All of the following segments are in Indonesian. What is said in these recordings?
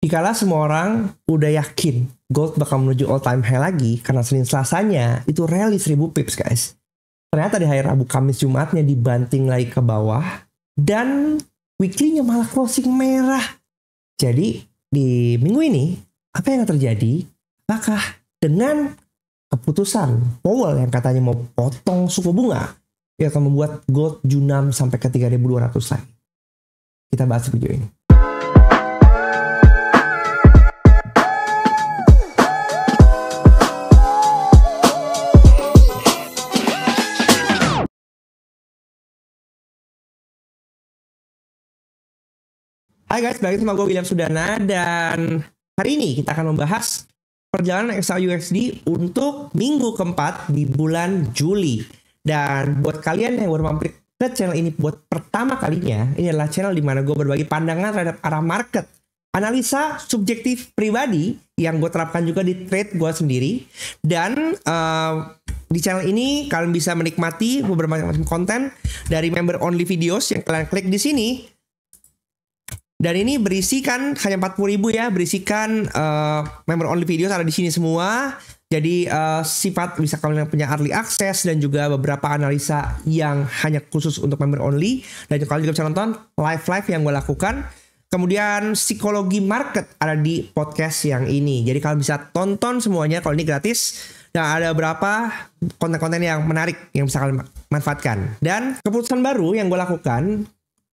Dikala semua orang udah yakin gold bakal menuju all time high lagi karena Senin Selasanya itu rally 1000 pips guys. Ternyata di hari Rabu Kamis Jumatnya dibanting lagi ke bawah dan weekly-nya malah closing merah. Jadi di minggu ini apa yang terjadi? Apakah dengan keputusan Powell yang katanya mau potong suku bunga yang akan membuat gold junam sampai ke 3.200 lagi? Kita bahas video ini. Hai guys, balik sama gue William Sudana dan hari ini kita akan membahas perjalanan XAUUSD untuk minggu keempat di bulan Juli. Dan buat kalian yang baru mampir ke channel ini buat pertama kalinya, ini adalah channel di mana gue berbagi pandangan terhadap arah market, analisa subjektif pribadi yang gue terapkan juga di trade gue sendiri. Dan di channel ini kalian bisa menikmati beberapa macam konten dari member only videos yang kalian klik di sini. Dan ini berisikan hanya 40.000 ya, berisikan member only videos ada di sini semua. Jadi sifat bisa kalian punya early access dan juga beberapa analisa yang hanya khusus untuk member only. Dan kalian juga bisa nonton live yang gue lakukan. Kemudian psikologi market ada di podcast yang ini. Jadi kalian bisa tonton semuanya kalau ini gratis. Dan ada beberapa konten-konten yang menarik yang bisa kalian manfaatkan. Dan keputusan baru yang gue lakukan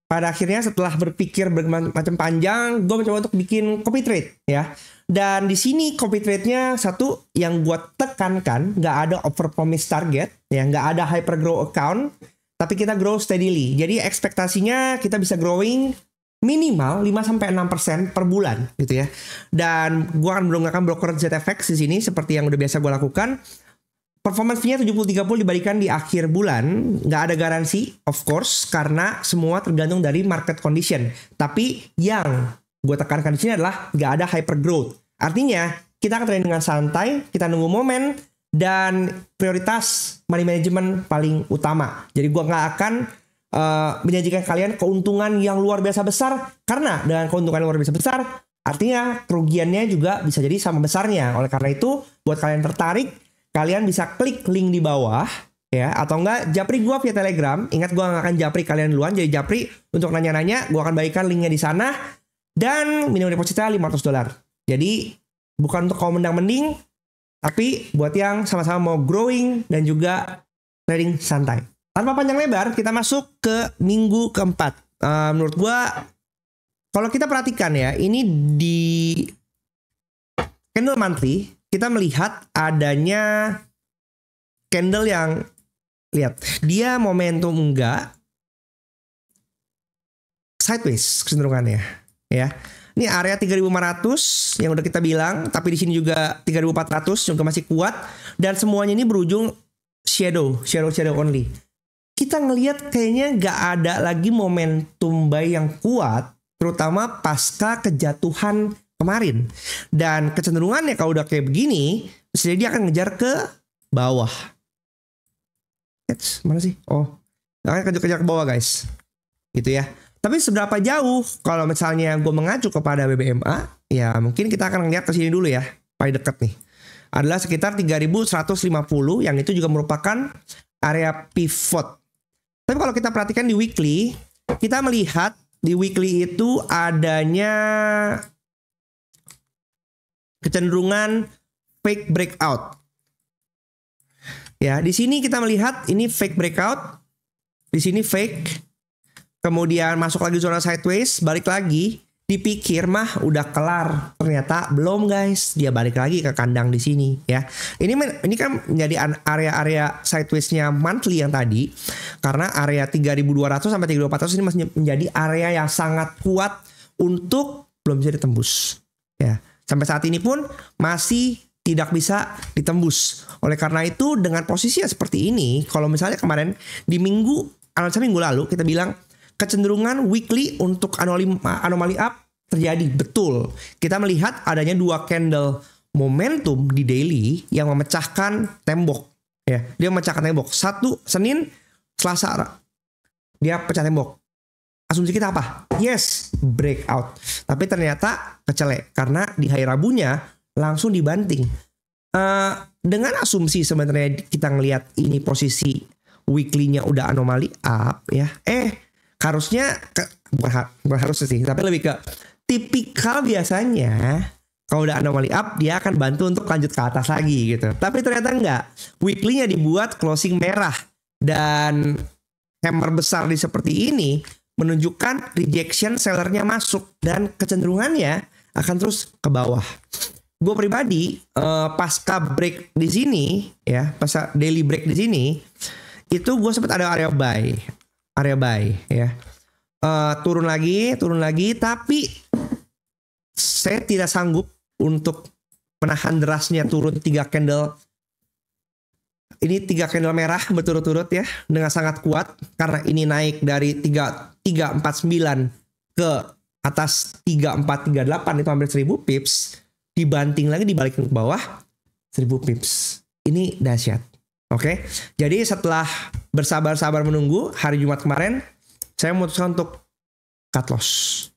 pada akhirnya setelah berpikir bermacam panjang, gue mencoba untuk bikin copy trade ya. Dan di sini copy trade-nya satu yang gue tekankan, nggak ada over promise target, ya, nggak ada hyper grow account, tapi kita grow steadily. Jadi ekspektasinya kita bisa growing minimal 5-6% per bulan gitu ya. Dan gue akan menggunakan broker ZFX di sini seperti yang udah biasa gue lakukan. Performance fee-nya 70-30 dibalikan di akhir bulan. Nggak ada garansi, of course, karena semua tergantung dari market condition. Tapi yang gue tekankan di sini adalah nggak ada hyper growth. Artinya, kita akan trading dengan santai, kita nunggu momen, dan prioritas money management paling utama. Jadi gue nggak akan menjanjikan kalian keuntungan yang luar biasa besar, karena dengan keuntungan yang luar biasa besar, artinya kerugiannya juga bisa jadi sama besarnya. Oleh karena itu, buat kalian tertarik, kalian bisa klik link di bawah ya, atau enggak japri gua via Telegram. Ingat gua nggak akan japri kalian duluan, jadi japri untuk nanya-nanya, gua akan bagikan linknya di sana. Dan minimum depositnya $500. Jadi bukan untuk kaum mendang-mending, tapi buat yang sama-sama mau growing dan juga trading santai. Tanpa panjang lebar, kita masuk ke minggu keempat. Menurut gua, kalau kita perhatikan ya, ini di candle monthly kita melihat adanya candle yang, lihat, dia momentum enggak, sideways kecenderungannya ya. Ini area 3.500 yang udah kita bilang, tapi di sini juga 3.400 juga masih kuat, dan semuanya ini berujung shadow only. Kita ngelihat kayaknya nggak ada lagi momentum buy yang kuat, terutama pasca kejatuhan kemarin. Dan kecenderungannya kalau udah kayak begini, dia akan ngejar ke bawah. Mana sih? Oh, akan kejar ke bawah guys. Gitu ya. Tapi seberapa jauh kalau misalnya gue mengacu kepada BBMA, ya mungkin kita akan ngeliat ke sini dulu ya. Paling dekat nih. Adalah sekitar 3.150 yang itu juga merupakan area pivot. Tapi kalau kita perhatikan di weekly, kita melihat di weekly itu adanya kecenderungan fake breakout. Ya, di sini kita melihat ini fake breakout. Di sini fake. Kemudian masuk lagi zona sideways, balik lagi. Dipikir mah udah kelar. Ternyata belum guys. Dia balik lagi ke kandang di sini ya. Ini kan menjadi area-area sideways-nya monthly yang tadi. Karena area 3.200 sampai 3.400 ini masih menjadi area yang sangat kuat untuk belum bisa ditembus. Ya. Sampai saat ini pun masih tidak bisa ditembus. Oleh karena itu dengan posisi yang seperti ini, kalau misalnya kemarin di analisa minggu lalu kita bilang kecenderungan weekly untuk anomali up terjadi. Betul. Kita melihat adanya dua candle momentum di daily yang memecahkan tembok. Ya, dia memecahkan tembok. Satu Senin, Selasa dia pecah tembok. asumsi kita apa? Yes, breakout. Tapi ternyata kecelek karena di hari Rabunya langsung dibanting. Dengan asumsi sebenarnya kita ngelihat ini posisi weekly-nya udah anomali up ya. Harusnya bukan harus sih, tapi lebih ke tipikal biasanya kalau udah anomali up dia akan bantu untuk lanjut ke atas lagi gitu. Tapi ternyata enggak. Weekly-nya dibuat closing merah dan hammer besar di seperti ini menunjukkan rejection sellernya masuk dan kecenderungannya akan terus ke bawah. Gue pribadi pasca break di sini ya, pasca daily break di sini itu gue sempat ada area buy ya. Turun lagi tapi saya tidak sanggup untuk menahan derasnya turun 3 candle. Ini 3 candle merah berturut-turut ya dengan sangat kuat karena ini naik dari 349 ke atas 3438 itu hampir 1000 pips. Dibanting lagi dibalikin ke bawah 1000 pips. Ini dahsyat. Oke. Jadi setelah bersabar-sabar menunggu hari Jumat kemarin saya memutuskan untuk cut loss.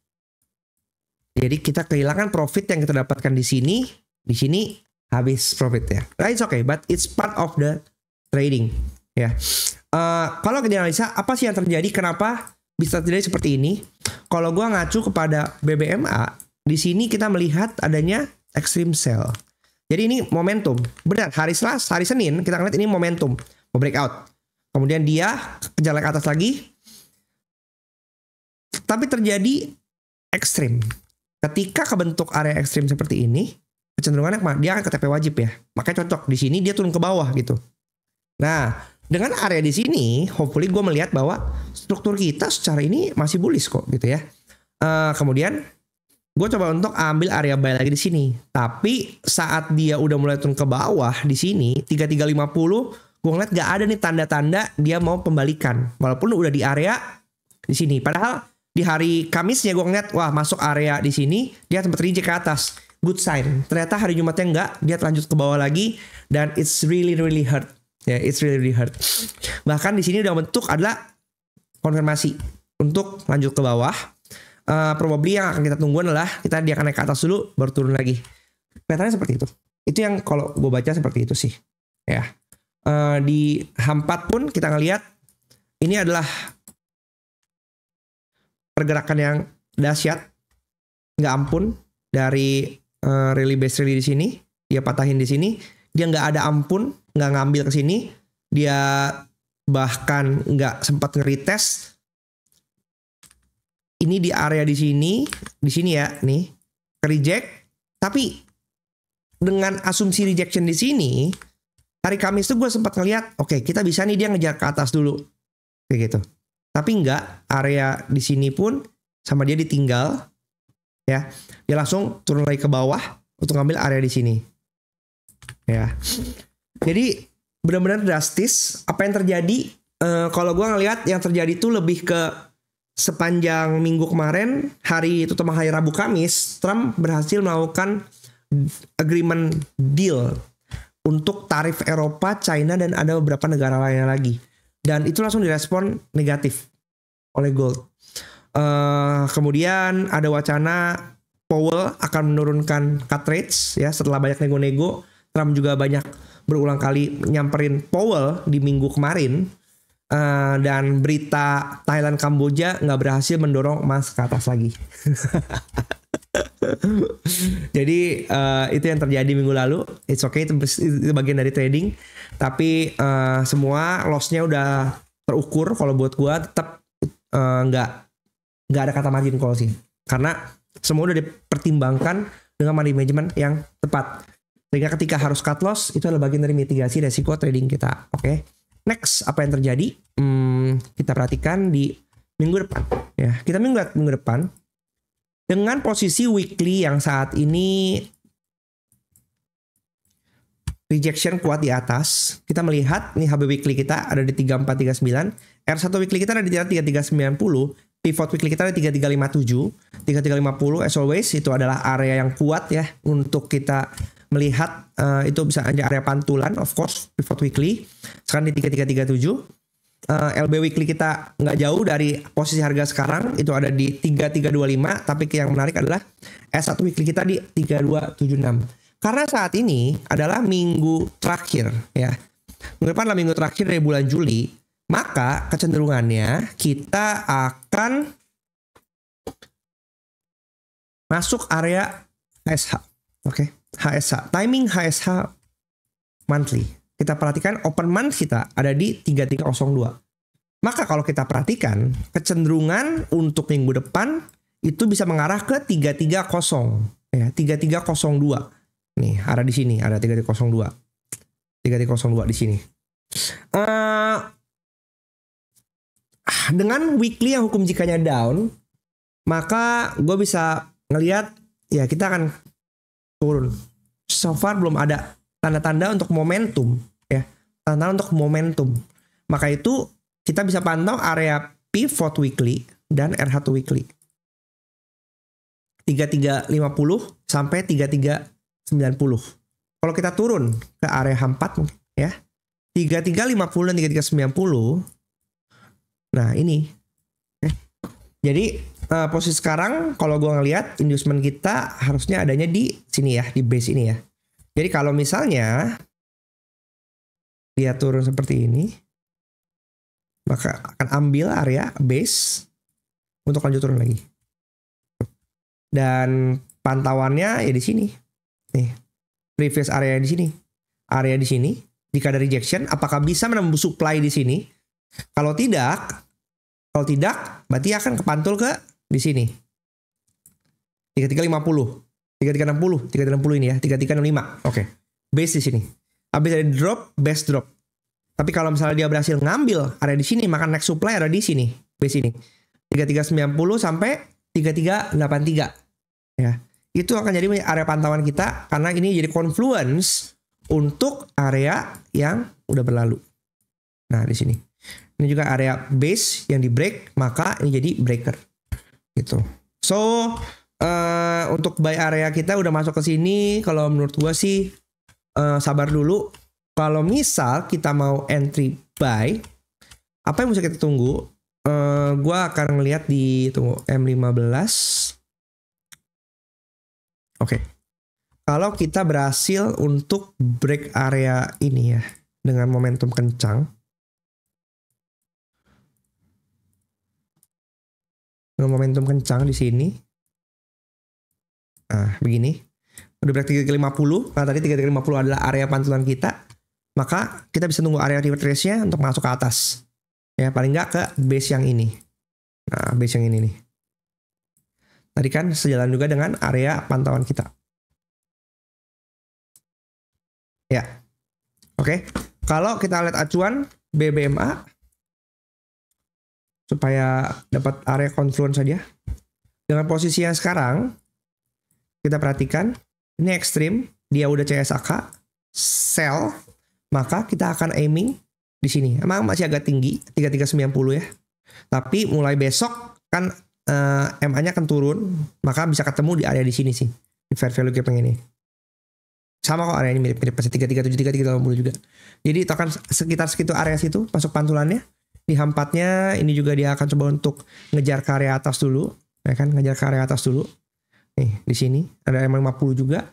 Jadi kita kehilangan profit yang kita dapatkan di sini habis profit ya. Nah, it's okay, but it's part of the trading ya. Kalau kita analisa apa sih yang terjadi, kenapa bisa terjadi seperti ini? Kalau gua ngacu kepada BBMA, di sini kita melihat adanya extreme sell. Jadi ini momentum. Benar, hari Senin kita ngeliat ini momentum, mau breakout. Kemudian dia kejar ke atas lagi. Tapi terjadi ekstrim. Ketika kebentuk area ekstrim seperti ini, kecenderungannya dia akan ke TP wajib ya. Makanya cocok di sini dia turun ke bawah gitu. Nah, dengan area di sini, hopefully gue melihat bahwa struktur kita secara ini masih bullish kok gitu ya. Kemudian gue coba untuk ambil area buy lagi di sini. Tapi saat dia udah mulai turun ke bawah di sini 3350, gue ngeliat gak ada nih tanda-tanda dia mau pembalikan. Walaupun udah di area di sini. Padahal di hari Kamisnya gue ngeliat wah masuk area di sini dia sempat reject ke atas. Good sign. Ternyata hari Jumatnya enggak, dia lanjut ke bawah lagi dan it's really hurt. Ya, it's really hurt. Bahkan di sini udah bentuk adalah konfirmasi untuk lanjut ke bawah. Probably yang akan kita tunggu adalah dia akan naik ke atas dulu baru turun lagi. Kelihatannya seperti itu. Itu yang kalau gue baca seperti itu sih. Ya. Di H4 pun kita ngelihat ini adalah pergerakan yang dahsyat, nggak ampun dari rally base rally di sini. Dia patahin di sini. Dia nggak ada ampun, nggak ngambil ke sini. Dia bahkan nggak sempat nge-retest. Ini di area di sini ya, nih ke-reject. Tapi dengan asumsi rejection di sini, hari Kamis tuh gue sempat ngeliat, oke, kita bisa nih dia ngejar ke atas dulu, kayak gitu. Tapi enggak, area di sini pun sama dia ditinggal, ya. Dia langsung turun lagi ke bawah untuk ngambil area di sini, ya. Jadi benar-benar drastis apa yang terjadi. Kalau gue ngeliat yang terjadi itu lebih ke sepanjang minggu kemarin, hari itu terutama hari Rabu Kamis, Trump berhasil melakukan agreement deal untuk tarif Eropa, China, dan ada beberapa negara lainnya lagi. Dan itu langsung direspon negatif oleh gold. Kemudian ada wacana Powell akan menurunkan cut rates ya setelah banyak nego-nego. Trump juga banyak berulang kali nyamperin Powell di minggu kemarin. Dan berita Thailand Kamboja nggak berhasil mendorong emas ke atas lagi. Jadi itu yang terjadi minggu lalu. It's okay, itu bagian dari trading. Tapi semua lossnya udah terukur. Kalau buat gua tetap nggak ada kata margin call sih. Karena semua udah dipertimbangkan dengan money management yang tepat. Sehingga ketika harus cut loss itu adalah bagian dari mitigasi resiko trading kita. Oke. Next, apa yang terjadi? Kita perhatikan di minggu depan. Ya, kita minggu depan dengan posisi weekly yang saat ini rejection kuat di atas. Kita melihat nih HB weekly kita ada di 3439, R1 weekly kita ada di 3390, pivot weekly kita ada di 3357, 3350 as always itu adalah area yang kuat ya untuk kita melihat itu bisa aja area pantulan, of course pivot weekly sekarang di 3337. LB weekly kita nggak jauh dari posisi harga sekarang, itu ada di 3325, tapi yang menarik adalah S1 weekly kita di 3276. Karena saat ini adalah minggu terakhir ya. Minggu depan adalah minggu terakhir dari bulan Juli, maka kecenderungannya kita akan masuk area HSH. Oke, HSH. Timing HSH monthly. Kita perhatikan open month kita ada di 3302. Maka kalau kita perhatikan kecenderungan untuk minggu depan itu bisa mengarah ke 330 ya, 3302. Nih, ada di sini, ada 3302. 3302 di sini. Dengan weekly yang hukum jikanya down, maka gue bisa ngelihat ya kita akan turun. So far belum ada tanda-tanda untuk momentum ya, tanda untuk momentum. Maka itu kita bisa pantau area pivot weekly dan RH weekly 3350 sampai 3390. Kalau kita turun ke area H4 ya 3350 dan 3390. Nah ini jadi posisi sekarang kalau gue ngelihat inducement kita harusnya adanya di sini ya, di base ini ya. Jadi kalau misalnya dia turun seperti ini, maka akan ambil area base untuk lanjut turun lagi. Dan pantauannya ya di sini. Nih, previous area di sini. Area di sini, jika ada rejection, apakah bisa menembus supply di sini? Kalau tidak, berarti akan kepantul ke di sini. 3350. 3360, 3360 ini ya, 3365. Oke. Base di sini. Habis dari drop, base drop. Tapi kalau misalnya dia berhasil ngambil area di sini, maka next supply ada di sini, base ini. 3390 sampai 3383. Ya. Itu akan jadi area pantauan kita karena ini jadi confluence untuk area yang udah berlalu. Nah, di sini. Ini juga area base yang di break, maka ini jadi breaker. Gitu. So, untuk buy area kita udah masuk ke sini. Kalau menurut gua sih sabar dulu. Kalau misal kita mau entry buy, apa yang mesti kita tunggu? Gua akan ngelihat di M15. Oke. Kalau kita berhasil untuk break area ini ya dengan momentum kencang. Dengan momentum kencang di sini. Nah, begini. Udah break 3350, karena tadi 3350 adalah area pantulan kita. Maka kita bisa tunggu area retrace-nya untuk masuk ke atas. Ya, paling nggak ke base yang ini. Nah, base yang ini nih. Tadi kan sejalan juga dengan area pantauan kita. Ya. Oke. Kalau kita lihat acuan BBMA supaya dapat area confluence saja. Dengan posisi yang sekarang kita perhatikan ini ekstrim, dia udah CSAK, sell, maka kita akan aiming di sini. Emang masih agak tinggi 3390 ya. Tapi mulai besok kan MA-nya akan turun, maka bisa ketemu di area di sini sih. Di fair value gap yang ini. Sama kok areanya mirip-mirip pasti 337 380 juga. Jadi itu akan sekitar segitu area situ masuk pantulannya. Di H4-nya ini juga dia akan coba untuk ngejar ke area atas dulu, ya kan? Ngejar ke area atas dulu. Nih, di sini ada M50 juga.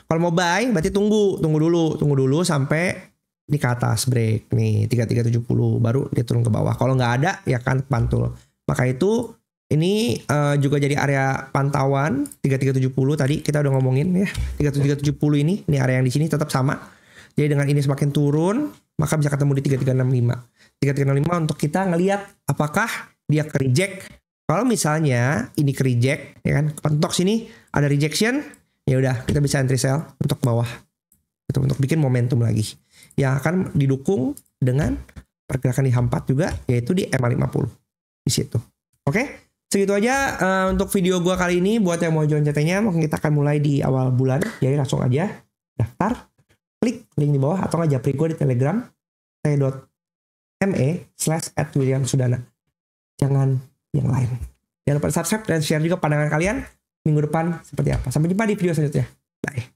Kalau mau buy berarti tunggu dulu sampai di ke atas break. Nih, 3370 baru dia turun ke bawah. Kalau nggak ada ya kan pantul. Maka itu ini juga jadi area pantauan 3370 tadi kita udah ngomongin ya. 3370 ini area yang di sini tetap sama. Jadi dengan ini semakin turun, maka bisa ketemu di 3365. 3365 untuk kita ngelihat apakah dia ke reject. Kalau misalnya ini ke reject, ya kan, kontok sini ada rejection, ya udah kita bisa entry sell untuk bawah, itu untuk bikin momentum lagi, yang akan didukung dengan pergerakan di H4 juga, yaitu di M50 di situ. Oke, segitu aja untuk video gua kali ini. Buat yang mau join CT-nya, mungkin kita akan mulai di awal bulan, jadi langsung aja daftar, klik link di bawah atau nggak japri gua di Telegram t.me/@williamsudana. Jangan yang lain. Jangan lupa subscribe dan share juga pandangan kalian minggu depan seperti apa. Sampai jumpa di video selanjutnya. Bye.